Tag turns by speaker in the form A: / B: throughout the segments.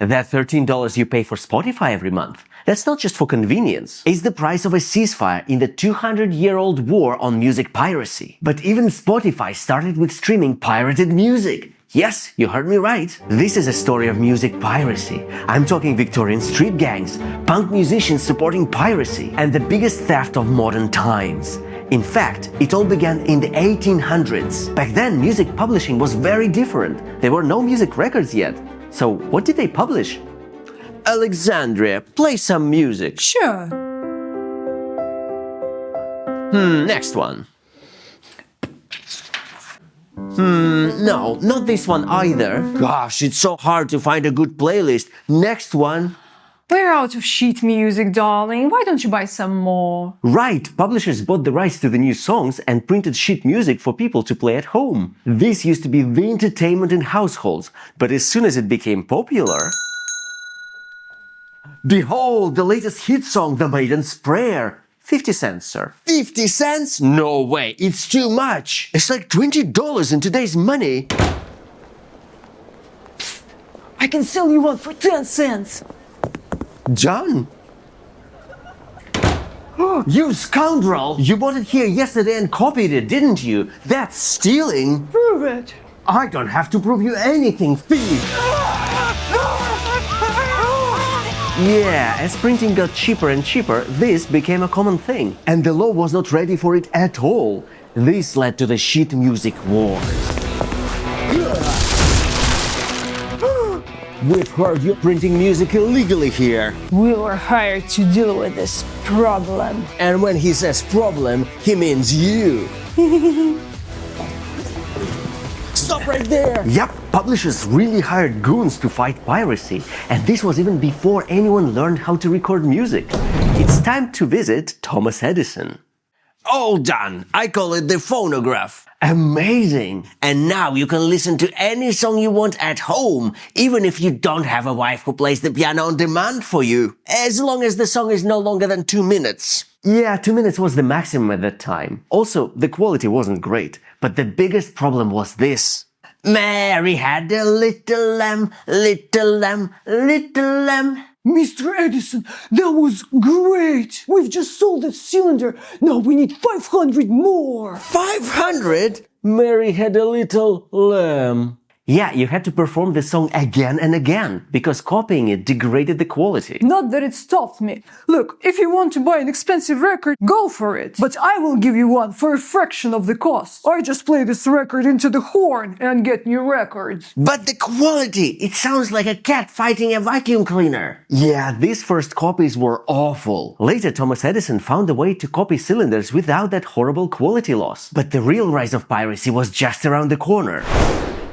A: That $13 you pay for Spotify every month, that's not just for convenience. It's the price of a ceasefire in the 200-year-old war on music piracy. But even Spotify started with streaming pirated music. Yes, you heard me right. This is a story of music piracy. I'm talking Victorian street gangs, punk musicians supporting piracy, and the biggest theft of modern times. In fact, it all began in the 1800s. Back then, music publishing was very different. There were no music records yet. So what did they publish? Alexandria, play some music.
B: Sure.
A: Next one. No, not this one either. Gosh, it's so hard to find a good playlist. Next one.
B: We're out of sheet music, darling. Why don't you buy some more?
A: Right, publishers bought the rights to the new songs and printed sheet music for people to play at home. This used to be the entertainment in households, but as soon as it became popular... Behold, the latest hit song, The Maiden's Prayer. 50 cents, sir. 50 cents? No way, it's too much. It's like $20 in today's money.
B: I can sell you one for 10 cents.
A: John? You scoundrel! You bought it here yesterday and copied it, didn't you? That's stealing!
B: Prove it!
A: I don't have to prove you anything, thief! Yeah, as printing got cheaper and cheaper, this became a common thing. And the law was not ready for it at all. This led to the sheet music wars. We've heard you're printing music illegally here.
B: We were hired to deal with this problem.
A: And when he says problem, he means you. Stop right there! Yep, publishers really hired goons to fight piracy. And this was even before anyone learned how to record music. It's time to visit Thomas Edison. All done! I call it the phonograph. Amazing! And now you can listen to any song you want at home, even if you don't have a wife who plays the piano on demand for you, as long as the song is no longer than 2 minutes. Yeah, 2 minutes was the maximum at that time. Also, the quality wasn't great, but the biggest problem was this. Mary had a little lamb, little lamb, little lamb.
B: Mr. Edison, that was great! We've just sold a cylinder. Now we need 500 more!
A: 500? Mary had a little lamb. Yeah, you had to perform the song again and again, because copying it degraded the quality.
B: Not that it stopped me. Look, if you want to buy an expensive record, go for it. But I will give you one for a fraction of the cost. I just play this record into the horn and get new records.
A: But the quality! It sounds like a cat fighting a vacuum cleaner. Yeah, these first copies were awful. Later, Thomas Edison found a way to copy cylinders without that horrible quality loss. But the real rise of piracy was just around the corner.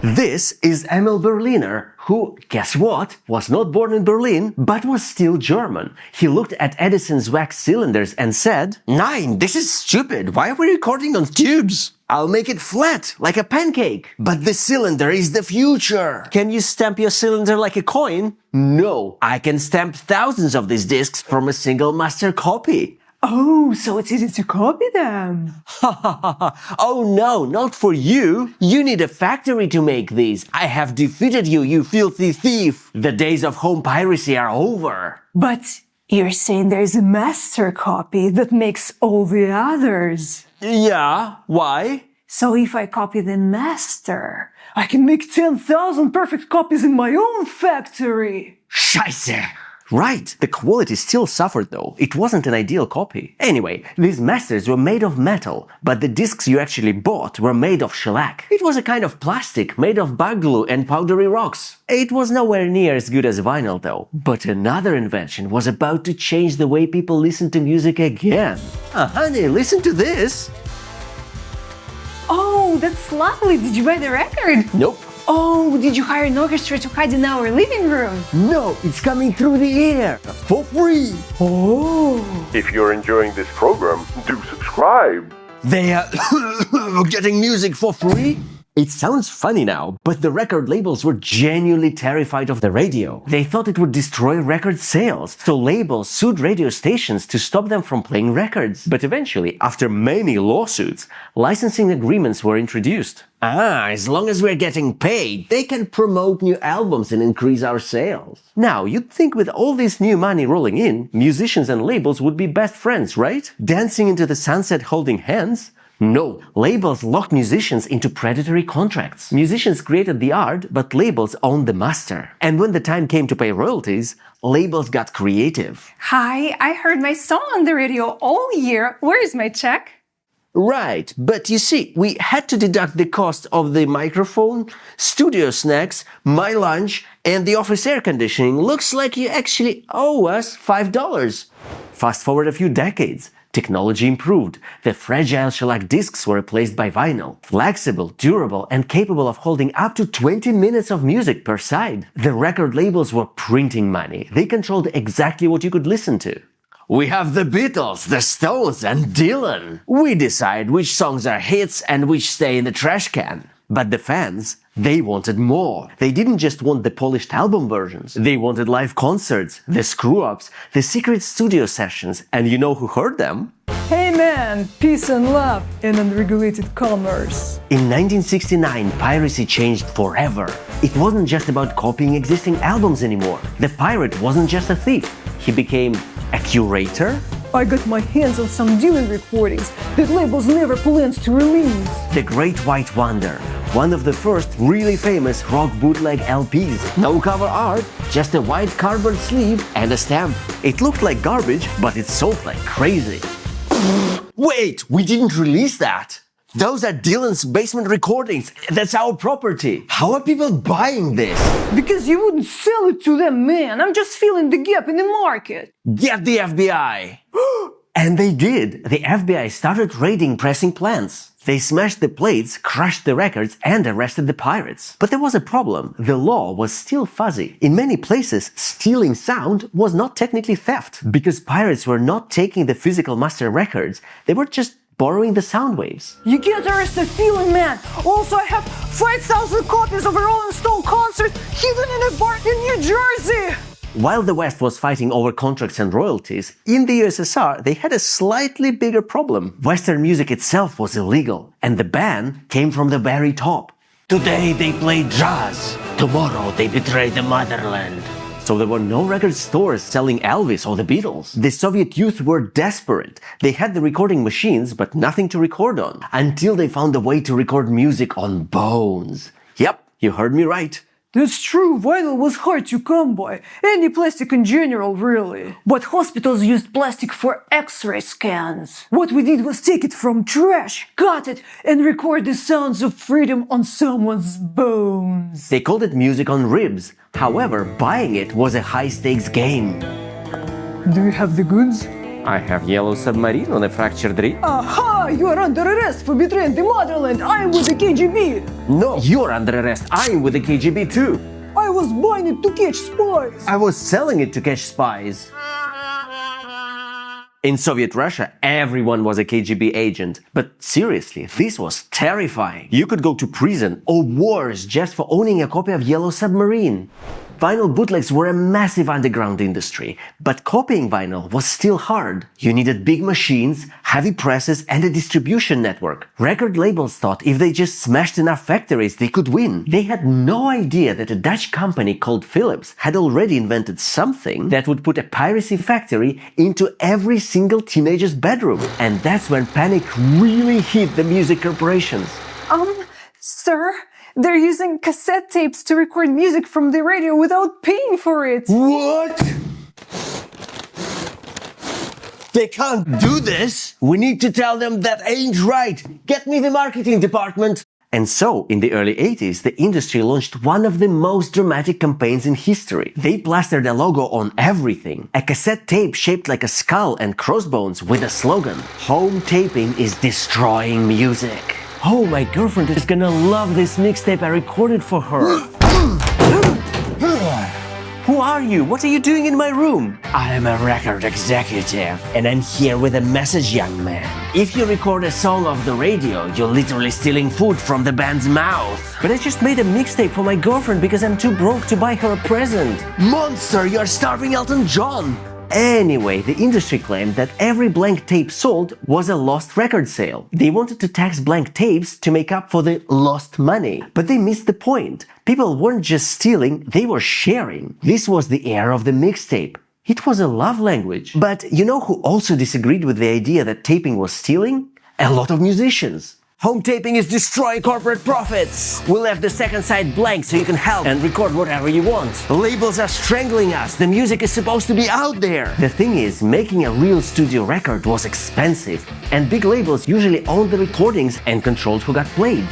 A: This is Emil Berliner, who, guess what, was not born in Berlin, but was still German. He looked at Edison's wax cylinders and said, "Nein, this is stupid. Why are we recording on tubes? I'll make it flat, like a pancake." But the cylinder is the future. Can you stamp your cylinder like a coin? No, I can stamp thousands of these discs from a single master copy.
B: Oh, so it's easy to copy them.
A: Oh no, not for you. You need a factory to make these. I have defeated you, you filthy thief. The days of home piracy are over.
B: But you're saying there's a master copy that makes all the others.
A: Yeah, why?
B: So if I copy the master, I can make 10,000 perfect copies in my own factory.
A: Scheiße! Right, the quality still suffered though. It wasn't an ideal copy. Anyway, these masters were made of metal, but the discs you actually bought were made of shellac. It was a kind of plastic made of bug glue and powdery rocks. It was nowhere near as good as vinyl though. But another invention was about to change the way people listen to music again. Honey, listen to this.
B: Oh, that's lovely. Did you buy the record?
A: Nope.
B: Oh, did you hire an orchestra to hide in our living room?
A: No, it's coming through the air, for free.
B: Oh.
C: If you're enjoying this program, do subscribe.
A: They are getting music for free? It sounds funny now, but the record labels were genuinely terrified of the radio. They thought it would destroy record sales, so labels sued radio stations to stop them from playing records. But eventually, after many lawsuits, licensing agreements were introduced. As long as we're getting paid, they can promote new albums and increase our sales. Now, you'd think with all this new money rolling in, musicians and labels would be best friends, right? Dancing into the sunset holding hands? No, labels locked musicians into predatory contracts. Musicians created the art, but labels owned the master. And when the time came to pay royalties, labels got creative.
C: Hi, I heard my song on the radio all year. Where is my check?
A: Right, but you see, we had to deduct the cost of the microphone, studio snacks, my lunch, and the office air conditioning. Looks like you actually owe us $5. Fast forward a few decades. Technology improved. The fragile shellac discs were replaced by vinyl. Flexible, durable, and capable of holding up to 20 minutes of music per side. The record labels were printing money. They controlled exactly what you could listen to. We have the Beatles, the Stones, and Dylan. We decide which songs are hits and which stay in the trash can. But the fans, they wanted more. They didn't just want the polished album versions. They wanted live concerts, the screw-ups, the secret studio sessions, and you know who heard them?
B: Hey man, peace and love and unregulated commerce.
A: In 1969, piracy changed forever. It wasn't just about copying existing albums anymore. The pirate wasn't just a thief. He became a curator?
B: I got my hands on some Dylan recordings that labels never planned to release.
A: The Great White Wonder, one of the first really famous rock bootleg LPs. No cover art, just a white cardboard sleeve and a stamp. It looked like garbage, but it sold like crazy. Wait, we didn't release that! Those are Dylan's basement recordings. That's our property. How are people buying this?
B: Because you wouldn't sell it to them, man. I'm just filling the gap in the market.
A: Get the FBI! And they did. The FBI started raiding pressing plants. They smashed the plates, crushed the records, and arrested the pirates. But there was a problem. The law was still fuzzy. In many places, stealing sound was not technically theft, because pirates were not taking the physical master records. They were just borrowing the sound waves.
B: You can't arrest a feeling, man. Also, I have 5,000 copies of a Rolling Stone concert hidden in a bar in New Jersey.
A: While the West was fighting over contracts and royalties, in the USSR they had a slightly bigger problem. Western music itself was illegal, and the ban came from the very top. Today they play jazz, tomorrow they betray the motherland. So there were no record stores selling Elvis or the Beatles. The Soviet youth were desperate. They had the recording machines, but nothing to record on, until they found a way to record music on bones. Yep, you heard me right.
B: That's true, vinyl was hard to come by. Any plastic in general, really. But hospitals used plastic for X-ray scans. What we did was take it from trash, cut it, and record the sounds of freedom on someone's bones.
A: They called it music on ribs. However, buying it was a high-stakes game.
B: Do you have the goods?
A: I have Yellow Submarine on a fractured rib.
B: Aha! You are under arrest for betraying the motherland! I am with the KGB!
A: No, you're under arrest. I'm with the KGB too.
B: I was buying it to catch spies!
A: I was selling it to catch spies. In Soviet Russia, everyone was a KGB agent. But seriously, this was terrifying. You could go to prison or worse just for owning a copy of Yellow Submarine. Vinyl bootlegs were a massive underground industry, but copying vinyl was still hard. You needed big machines, heavy presses, and a distribution network. Record labels thought if they just smashed enough factories, they could win. They had no idea that a Dutch company called Philips had already invented something that would put a piracy factory into every single teenager's bedroom. And that's when panic really hit the music corporations.
C: Sir? They're using cassette tapes to record music from the radio without paying for it.
A: What? They can't do this. We need to tell them that ain't right. Get me the marketing department. And so, in the early 80s, the industry launched one of the most dramatic campaigns in history. They plastered a logo on everything. A cassette tape shaped like a skull and crossbones with a slogan, "Home taping is destroying music." Oh, my girlfriend is gonna love this mixtape I recorded for her.
B: Who
A: Who are you? What are you doing in my room? I am a record executive, and I'm here with a message, young man. If you record a song off the radio, you're literally stealing food from the band's mouth. But I just made a mixtape for my girlfriend because I'm too broke to buy her a present. Monster, you're starving Elton John! Anyway, the industry claimed that every blank tape sold was a lost record sale. They wanted to tax blank tapes to make up for the lost money. But they missed the point. People weren't just stealing, they were sharing. This was the era of the mixtape. It was a love language. But you know who also disagreed with the idea that taping was stealing? A lot of musicians. Home taping is destroying corporate profits. We left the second side blank so you can help and record whatever you want. Labels are strangling us. The music is supposed to be out there. The thing is, making a real studio record was expensive, and big labels usually owned the recordings and controlled who got played.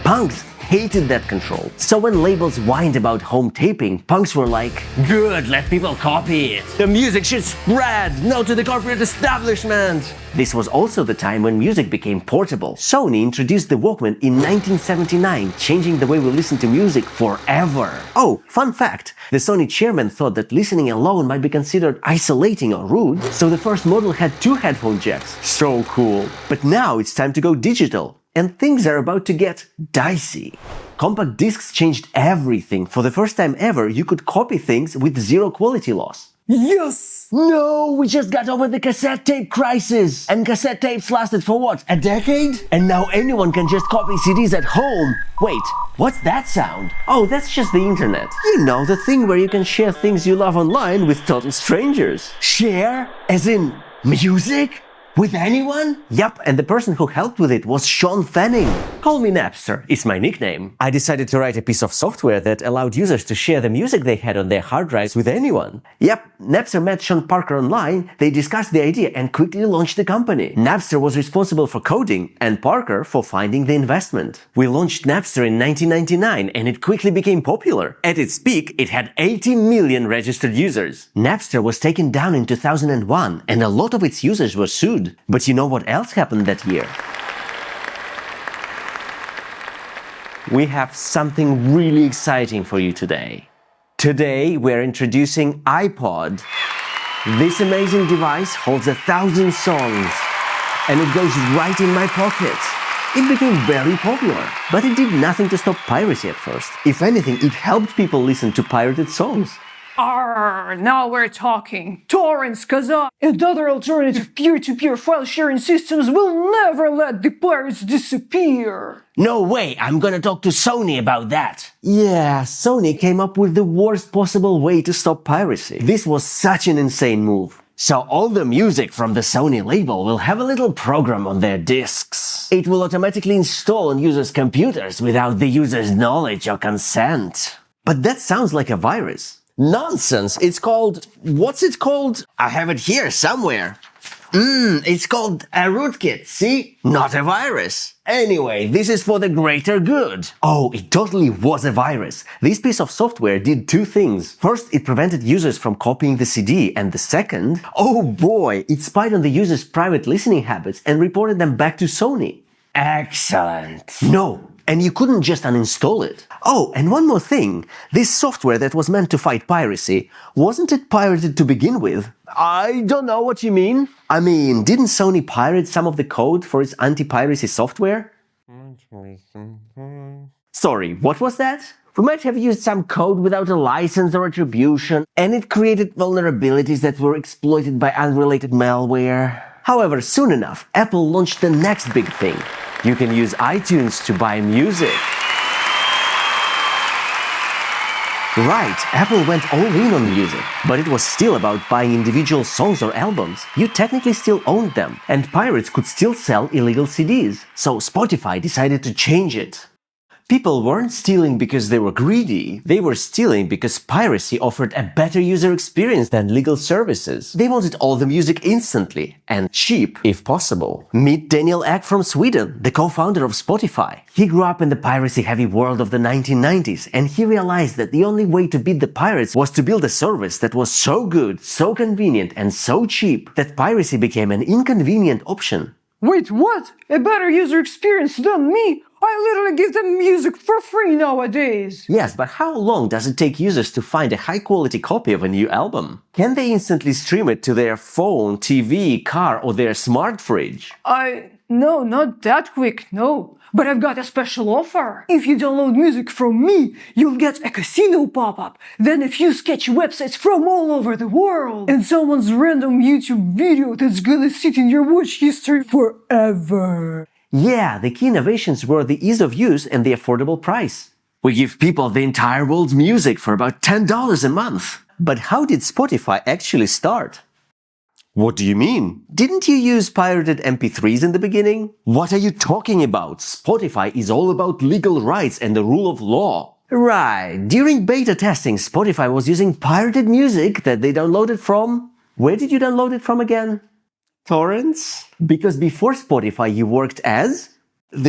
A: Punks hated that control. So when labels whined about home taping, punks were like, good, let people copy it. The music should spread, no to the corporate establishment. This was also the time when music became portable. Sony introduced the Walkman in 1979, changing the way we listen to music forever. Oh, fun fact, the Sony chairman thought that listening alone might be considered isolating or rude, so the first model had 2 headphone jacks. So cool. But now it's time to go digital. And things are about to get dicey. Compact discs changed everything. For the first time ever, you could copy things with zero quality loss.
B: Yes!
A: No, we just got over the cassette tape crisis. And cassette tapes lasted for what, a decade? And now anyone can just copy CDs at home. Wait, what's that sound? Oh, that's just the internet. You know, the thing where you can share things you love online with total strangers. Share? As in music? With anyone? Yup, and the person who helped with it was Sean Fanning. Call me Napster, it's my nickname. I decided to write a piece of software that allowed users to share the music they had on their hard drives with anyone. Yep, Napster met Sean Parker online, they discussed the idea and quickly launched the company. Napster was responsible for coding and Parker for finding the investment. We launched Napster in 1999 and it quickly became popular. At its peak, it had 80 million registered users. Napster was taken down in 2001 and a lot of its users were sued. But you know what else happened that year? We have something really exciting for you today. Today we're introducing iPod. This amazing device holds 1,000 songs and it goes right in my pocket. It became very popular, but it did nothing to stop piracy at first. If anything, it helped people listen to pirated songs.
B: Arr, now we're talking. Torrents, Kazaa, and other alternative peer-to-peer file sharing systems will never let the pirates disappear.
A: No way, I'm gonna talk to Sony about that. Yeah, Sony came up with the worst possible way to stop piracy. This was such an insane move. So all the music from the Sony label will have a little program on their discs. It will automatically install on users' computers without the user's knowledge or consent. But that sounds like a virus. Nonsense! It's called... what's it called? I have it here somewhere. It's called a rootkit, see? Not a virus. Anyway, this is for the greater good. Oh, it totally was a virus. This piece of software did 2 things. First, it prevented users from copying the CD, and the second... oh boy! It spied on the users' private listening habits and reported them back to Sony. Excellent! No! And you couldn't just uninstall it. Oh, and one more thing. This software that was meant to fight piracy, wasn't it pirated to begin with? I don't know what you mean. I mean, didn't Sony pirate some of the code for its anti-piracy software? Sorry, what was that? We might have used some code without a license or attribution, and it created vulnerabilities that were exploited by unrelated malware. However, soon enough, Apple launched the next big thing. You can use iTunes to buy music. Right, Apple went all in on music, but it was still about buying individual songs or albums. You technically still owned them, and pirates could still sell illegal CDs. So Spotify decided to change it. People weren't stealing because they were greedy. They were stealing because piracy offered a better user experience than legal services. They wanted all the music instantly and cheap, if possible. Meet Daniel Ek from Sweden, the co-founder of Spotify. He grew up in the piracy-heavy world of the 1990s, and he realized that the only way to beat the pirates was to build a service that was so good, so convenient, and so cheap that piracy became an inconvenient option.
B: Wait, what? A better user experience than me? I literally give them music for free nowadays.
A: Yes, but how long does it take users to find a high-quality copy of a new album? Can they instantly stream it to their phone, TV, car, or their smart fridge?
B: No, not that quick, no. But I've got a special offer. If you download music from me, you'll get a casino pop-up, then a few sketchy websites from all over the world, and someone's random YouTube video that's gonna sit in your watch history forever.
A: Yeah, the key innovations were the ease of use and the affordable price. We give people the entire world's music for about $10 a month. But how did Spotify actually start? What do you mean? Didn't you use pirated MP3s in the beginning? What are you talking about? Spotify is all about legal rights and the rule of law. Right. During beta testing, Spotify was using pirated music that they downloaded from... Where did you download it from again? Torrents? Because before Spotify you worked as...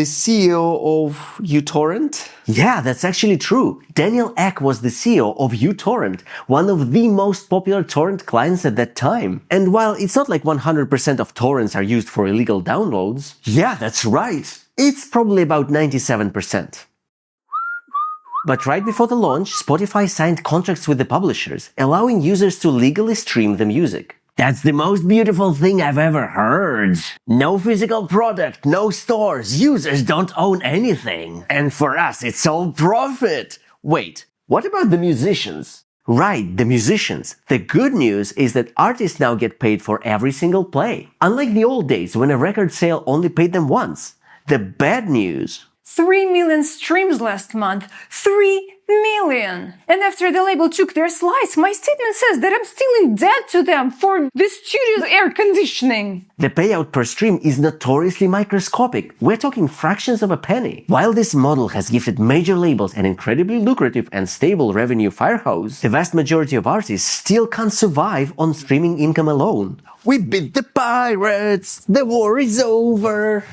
A: the CEO of uTorrent? Yeah, that's actually true. Daniel Ek was the CEO of uTorrent, one of the most popular torrent clients at that time. And while it's not like 100% of torrents are used for illegal downloads, yeah, that's right. It's probably about 97%. But right before the launch, Spotify signed contracts with the publishers, allowing users to legally stream the music. That's the most beautiful thing I've ever heard. No physical product, no stores, users don't own anything. And for us, it's all profit. Wait, what about the musicians? Right, the musicians. The good news is that artists now get paid for every single play. Unlike the old days when a record sale only paid them once. The bad news...
B: 3 million streams last month. 3 million! And after the label took their slice, my statement says that I'm still in debt to them for the studio's air conditioning.
A: The payout per stream is notoriously microscopic. We're talking fractions of a penny. While this model has gifted major labels an incredibly lucrative and stable revenue firehose, the vast majority of artists still can't survive on streaming income alone. We beat the pirates! The war is over!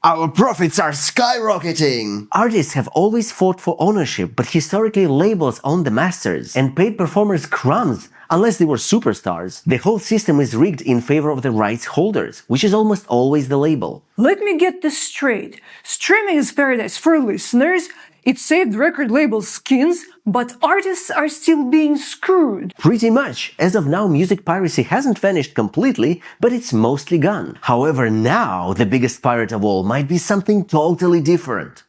A: Our profits are skyrocketing! Artists have always fought for ownership, but historically labels owned the masters and paid performers crumbs unless they were superstars. The whole system is rigged in favor of the rights holders, which is almost always the label.
B: Let me get this straight. Streaming is paradise for listeners. It saved record labels' skins, but artists are still being screwed.
A: Pretty much. As of now, music piracy hasn't vanished completely, but it's mostly gone. However, now the biggest pirate of all might be something totally different.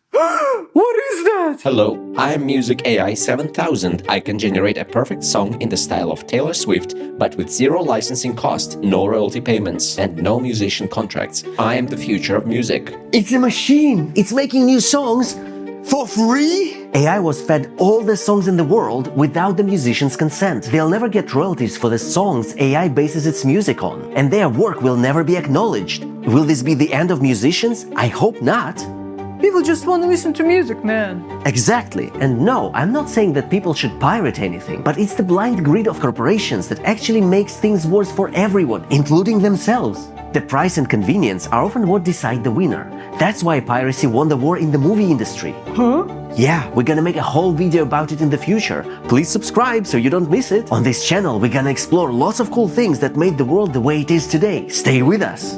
B: What is that?
D: Hello, I'm Music AI 7000. I can generate a perfect song in the style of Taylor Swift, but with zero licensing cost, no royalty payments, and no musician contracts. I am the future of music.
A: It's a machine! It's making new songs for free? AI was fed all the songs in the world without the musician's consent. They'll never get royalties for the songs AI bases its music on, and their work will never be acknowledged. Will this be the end of musicians? I hope not.
B: People just want to listen to music, man.
A: Exactly. And no, I'm not saying that people should pirate anything, but it's the blind greed of corporations that actually makes things worse for everyone, including themselves. The price and convenience are often what decide the winner. That's why piracy won the war in the movie industry.
B: Huh?
A: Yeah, we're gonna make a whole video about it in the future. Please subscribe so you don't miss it. On this channel, we're gonna explore lots of cool things that made the world the way it is today. Stay with us.